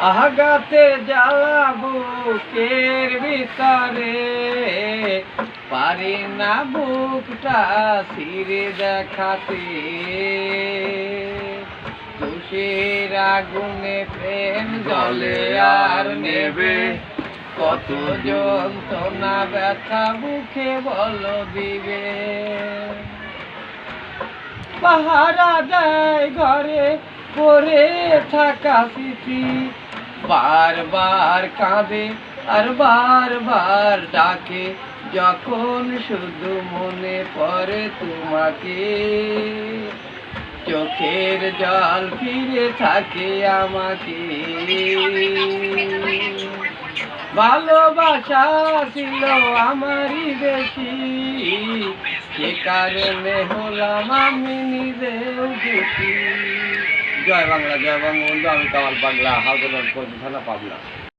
আঘাতে জ্বালা বুকের ভিতরে, পারি না বুকটা ছিঁড়ে দেখাতে। তুষের আগুনে প্রেম জ্বলে আর নেবে, কত যন্ত্রণা ব্যথা বুকে বলো দিবে। পাহারা দেয় ঘরে পড়ে থাকা স্মৃতি, বারবার কাঁদে আর বারবার ডাকে, যখন শুধু মনে পড়ে তোমাকে। চোখের জল ফিরে থাকে আমাকে। ভালোবাসা ছিল আমারই বেশি, সে কারণে হলাম আমি নিজেও খুশি। জয় বাংলা, জয় বঙ্গবন্ধু। আমি কামাল পাগলা, হাওড়া থানা, পাবনা।